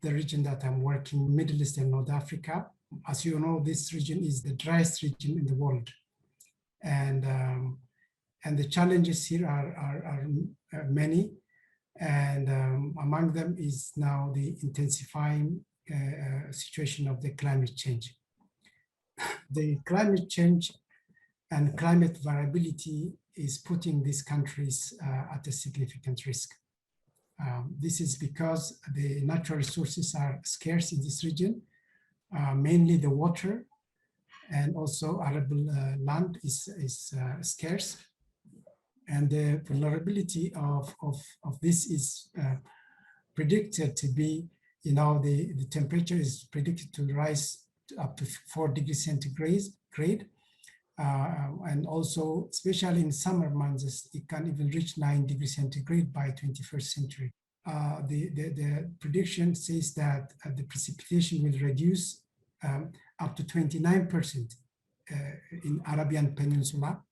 the region that I'm working, Middle East and North Africa. As you know, this region is the driest region in the world. And the challenges here are many. And among them is now the intensifying situation of the climate change. The climate change and climate variability is putting these countries at a significant risk. This is because the natural resources are scarce in this region, mainly the water, and also arable land is scarce. And the vulnerability of this is predicted to be, the temperature is predicted to rise up to 4 degrees centigrade. And also, especially in summer months, it can even reach 9 degrees centigrade by 21st century. The prediction says that the precipitation will reduce up to 29% in Arabian Peninsula.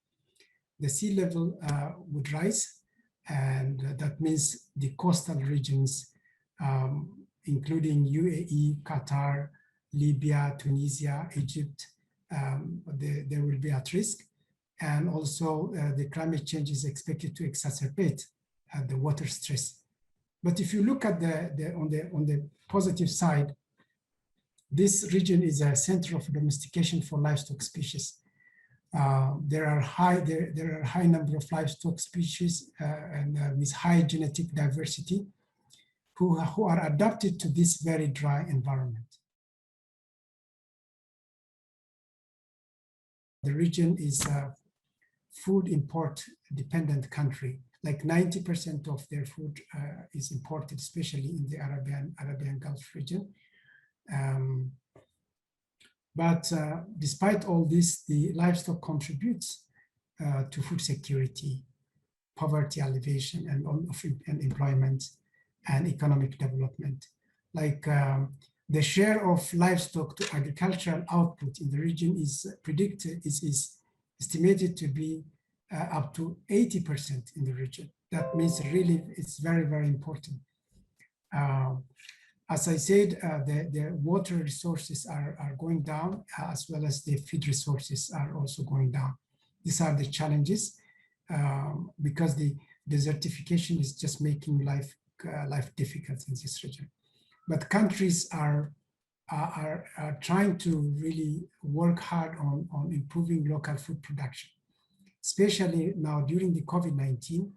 The sea level would rise, and that means the coastal regions, including UAE, Qatar, Libya, Tunisia, Egypt, they will be at risk. And also the climate change is expected to exacerbate the water stress. But if you look at on the positive side, this region is a center of domestication for livestock species. There are high number of livestock species and with high genetic diversity who are adapted to this very dry environment. The region is a food import dependent country. Like 90% of their food is imported, especially in the Arabian Gulf region. But despite all this, the livestock contributes to food security, poverty alleviation, and employment and economic development. Like the share of livestock to agricultural output in the region is estimated to be up to 80% in the region. That means really it's very, very important. As I said, the water resources are going down, as well as the feed resources are also going down. These are the challenges because the desertification is just making life difficult in this region. But countries are trying to really work hard on improving local food production, especially now during the COVID-19,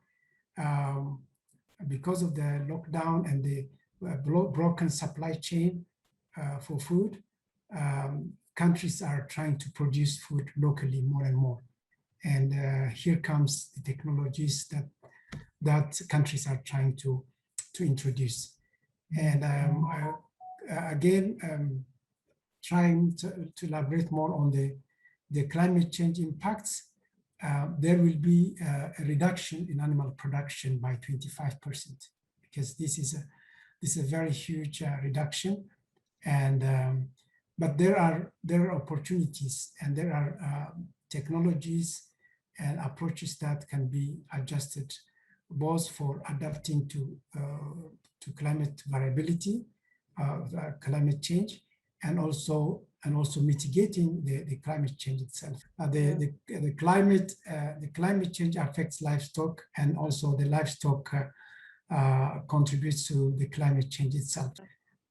because of the lockdown and the broken supply chain for food. Countries are trying to produce food locally more and more. And here comes the technologies that countries are trying to introduce. And again, trying to elaborate more on the climate change impacts, there will be a reduction in animal production by 25%, because this is a very huge reduction. And but there are opportunities, and there are technologies and approaches that can be adjusted, both for adapting to climate variability, climate change, and also mitigating the climate change itself. The climate change affects livestock, and also the livestock contributes to the climate change itself.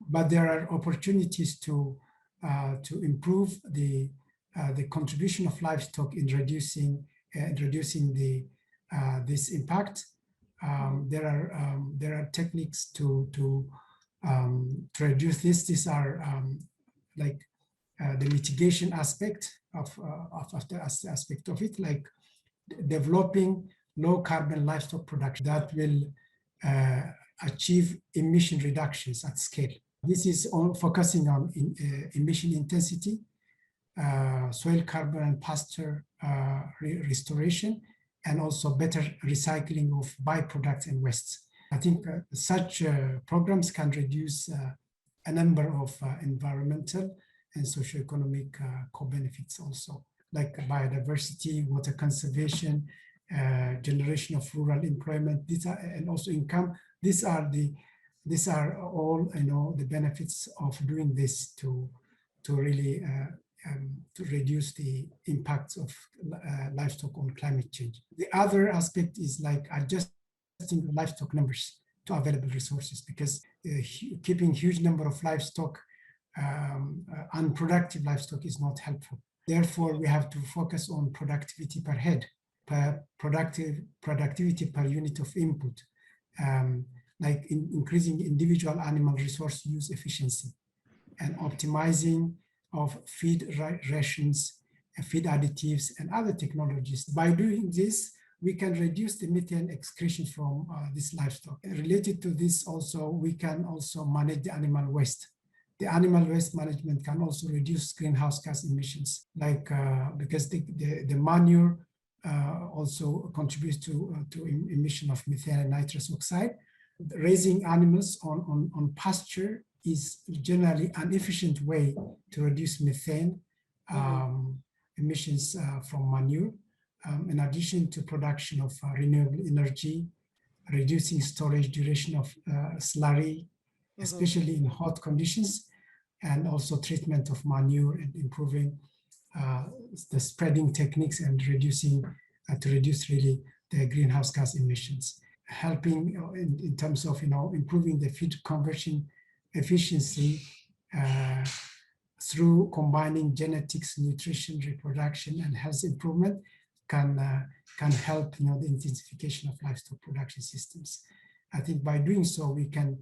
But there are opportunities to improve the contribution of livestock in reducing this impact. There are techniques to reduce this. These are like the mitigation aspect of the aspect of it, like developing low carbon livestock production that will achieve emission reductions at scale. This is focusing on emission intensity, soil carbon and pasture restoration, and also better recycling of byproducts and wastes. I think such programs can reduce a number of environmental and socioeconomic co-benefits also, like biodiversity, water conservation, generation of rural employment, and also income. These are the These are all, the benefits of doing this to really to reduce the impacts of livestock on climate change. The other aspect is like adjusting livestock numbers to available resources, because keeping huge number of livestock, unproductive livestock, is not helpful. Therefore, we have to focus on productivity per head, productivity per unit of input, like increasing individual animal resource use efficiency, and optimizing of feed rations, feed additives, and other technologies. By doing this, we can reduce the methane excretion from this livestock. Related to this also, we can also manage the animal waste. The animal waste management can also reduce greenhouse gas emissions, like because the manure also contributes to emission of methane and nitrous oxide. Raising animals on pasture is generally an efficient way to reduce methane emissions from manure, in addition to production of renewable energy, reducing storage duration of slurry, especially in hot conditions, and also treatment of manure and improving the spreading techniques and reducing to reduce really the greenhouse gas emissions, helping in terms of improving the feed conversion efficiency through combining genetics, nutrition, reproduction, and health improvement can help the intensification of livestock production systems. I think by doing so, we can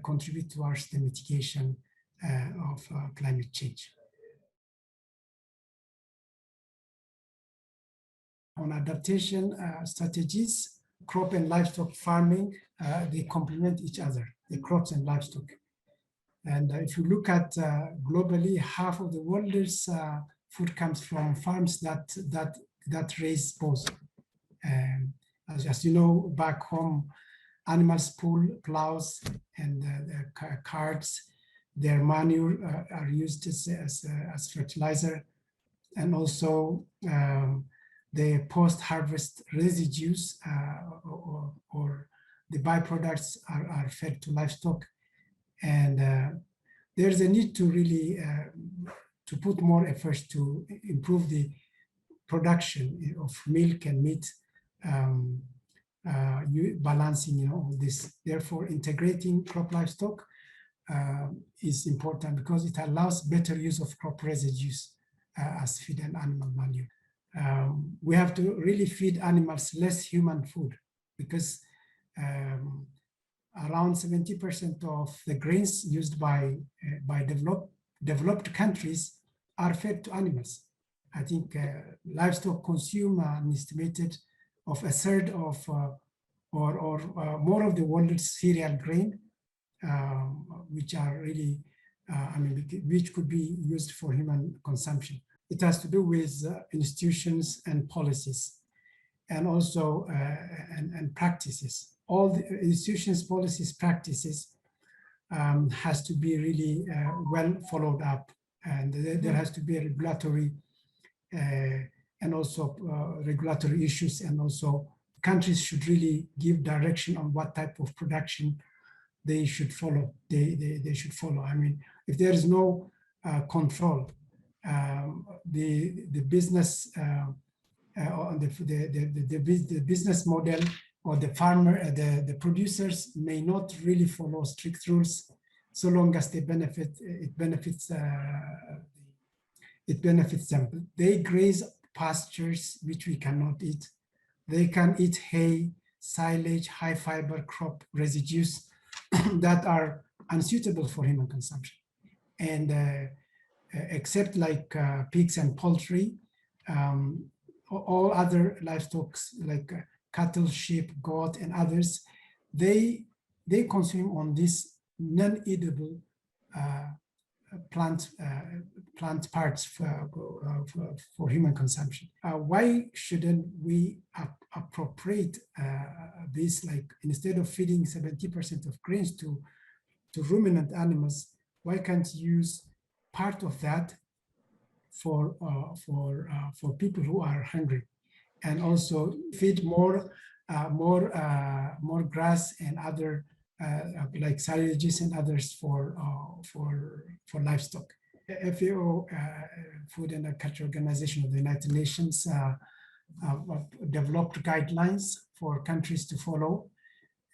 contribute towards the mitigation of climate change. On adaptation strategies, crop and livestock farming, they complement each other, the crops and livestock. And if you look at globally, half of the world's food comes from farms that raise both. As you know, back home, animals pull plows and carts. Their manure are used as fertilizer, and also the post-harvest residues or the byproducts are fed to livestock. And there's a need to really to put more efforts to improve the production of milk and meat, balancing all this. Therefore, integrating crop livestock is important because it allows better use of crop residues as feed and animal manure. We have to really feed animals less human food, because around 70% of the grains used by developed countries are fed to animals. I think livestock consume an estimated of a third of or more of the world's cereal grain, which are really, which could be used for human consumption. It has to do with institutions and policies, and also and practices. All the institutions, policies, practices has to be really well followed up, and there has to be a regulatory and also regulatory issues, and also countries should really give direction on what type of production they should follow. They should follow. I mean, if there is no control, the business the business model or the farmer, the producers may not really follow strict rules, so long as they benefit. It benefits them. They graze pastures which we cannot eat. They can eat hay, silage, high fiber crop residues that are unsuitable for human consumption. And except like pigs and poultry, all other livestock like cattle, sheep, goat, and others, they consume on this non-edible plant parts for human consumption. Why shouldn't we appropriate this? Like, instead of feeding 70% of grains to ruminant animals, why can't you use part of that for people who are hungry, and also feed more grass and other like syringes and others for livestock. FAO, Food and Agriculture Organization of the United Nations, developed guidelines for countries to follow.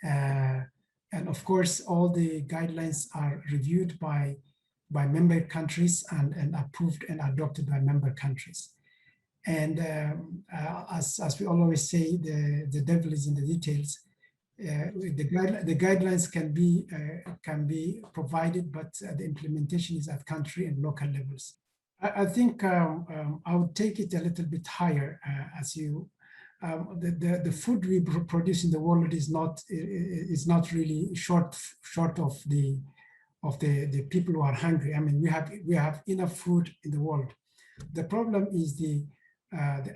And of course, all the guidelines are reviewed by member countries and approved and adopted by member countries. And as we always say, the devil is in the details. The guidelines can be provided, but the implementation is at country and local levels. I think I would take it a little bit higher. As you, the food we produce in the world is not really short of the people who are hungry. I mean, we have enough food in the world. The problem is the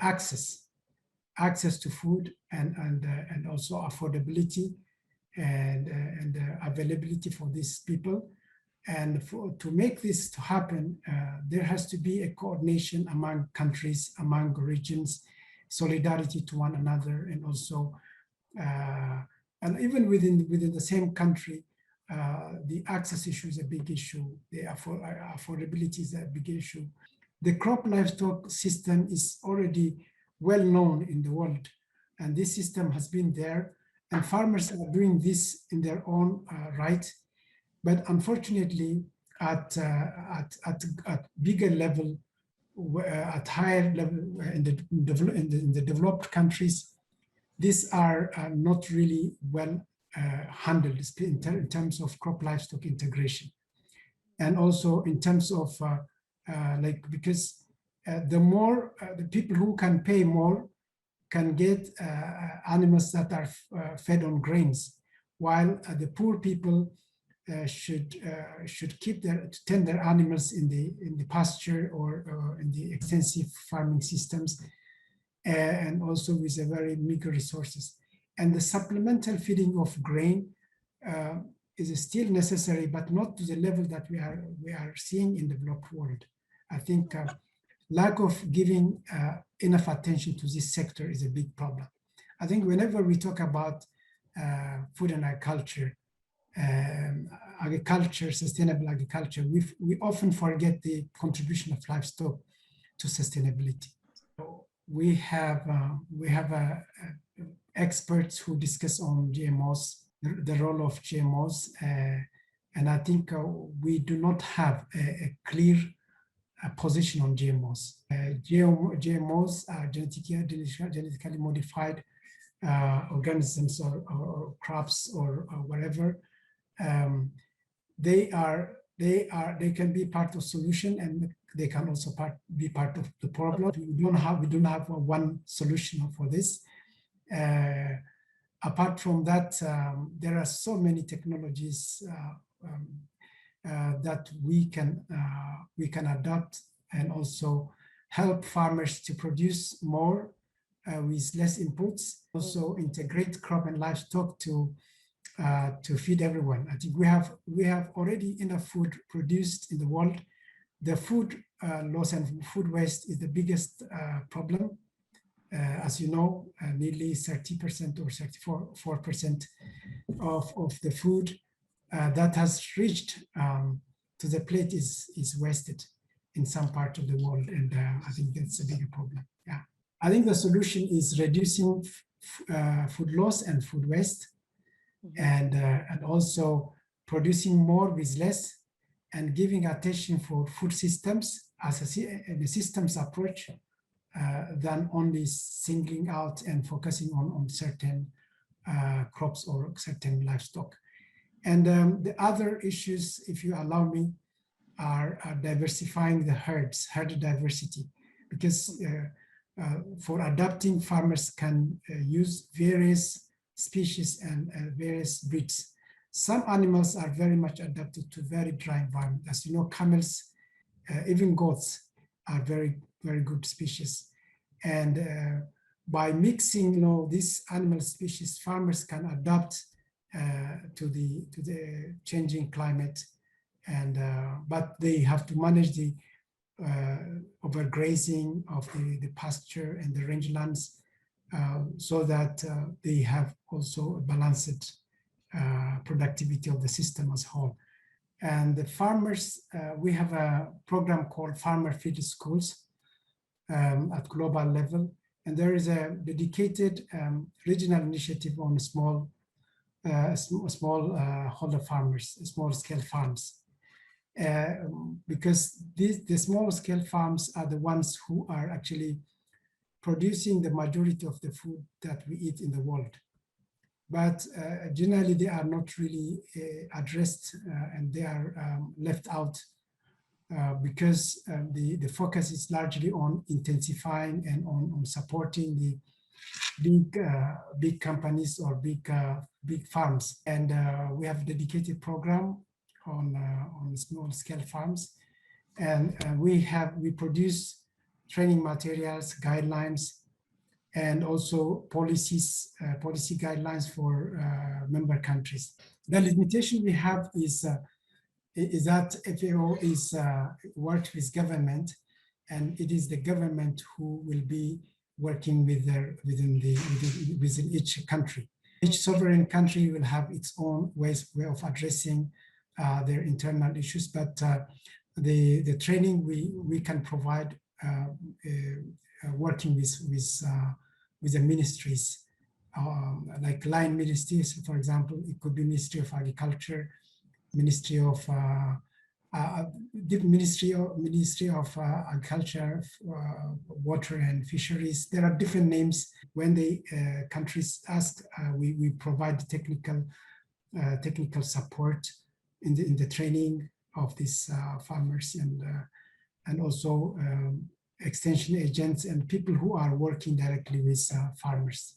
access to food and also affordability and availability for these people. And to make this to happen, there has to be a coordination among countries, among regions, solidarity to one another, and also, and even within the same country, the access issue is a big issue. The affordability is a big issue. The crop livestock system is already well known in the world, and this system has been there, and farmers are doing this in their own right. But unfortunately, at bigger level, at higher level in the developed countries, these are not really well handled in terms of crop livestock integration, and also in terms of because the more the people who can pay more can get animals that are fed on grains, while the poor people should tend their animals in the pasture or in the extensive farming systems, and also with a very meager resources. And the supplemental feeding of grain is still necessary, but not to the level that we are seeing in the developed world. I think lack of giving enough attention to this sector is a big problem. I think whenever we talk about food and agriculture, sustainable agriculture, we often forget the contribution of livestock to sustainability. We have experts who discuss on GMOs, the role of GMOs, and I think we do not have a clear position on GMOs. GMOs are genetically modified organisms or crops or whatever. They can be part of solution, and they can also be part of the problem. We don't have one solution for this. Apart from that, there are so many technologies that we can adopt and also help farmers to produce more with less inputs. Also integrate crop and livestock to feed everyone. I think we have already enough food produced in the world. The food loss and food waste is the biggest problem. As you know, nearly 30% or 34% of the food that has reached to the plate is wasted in some part of the world, and I think that's a bigger problem. Yeah, I think the solution is reducing food loss and food waste, and also producing more with less, and giving attention for food systems as a systems approach than only singling out and focusing on certain crops or certain livestock. And the other issues, if you allow me, are diversifying the herd diversity, because for adapting, farmers can use various species and various breeds. Some animals are very much adapted to very dry environment. As you know, camels, even goats are very, very good species. And by mixing, these animal species, farmers can adapt to the changing climate, and but they have to manage the overgrazing of the pasture and the rangelands, so that they have also a balanced productivity of the system as a whole. And the farmers, we have a program called Farmer Feed Schools at global level. And there is a dedicated regional initiative on small holder farmers, small scale farms. Because the small scale farms are the ones who are actually producing the majority of the food that we eat in the world. But generally they are not really addressed and they are left out because the focus is largely on intensifying and on supporting the big companies or big farms. And we have a dedicated program on small scale farms. And we produce training materials, guidelines, and also policy guidelines for member countries. The limitation we have is that FAO works with government, and it is the government who will be working within each country. Each sovereign country will have its own way of addressing their internal issues, but the training we can provide working with the ministries, like line ministries, for example. It could be Ministry of Agriculture, Ministry of Agriculture, Water and Fisheries. There are different names. When the countries ask, we provide technical support in the training of these farmers, and also extension agents and people who are working directly with farmers.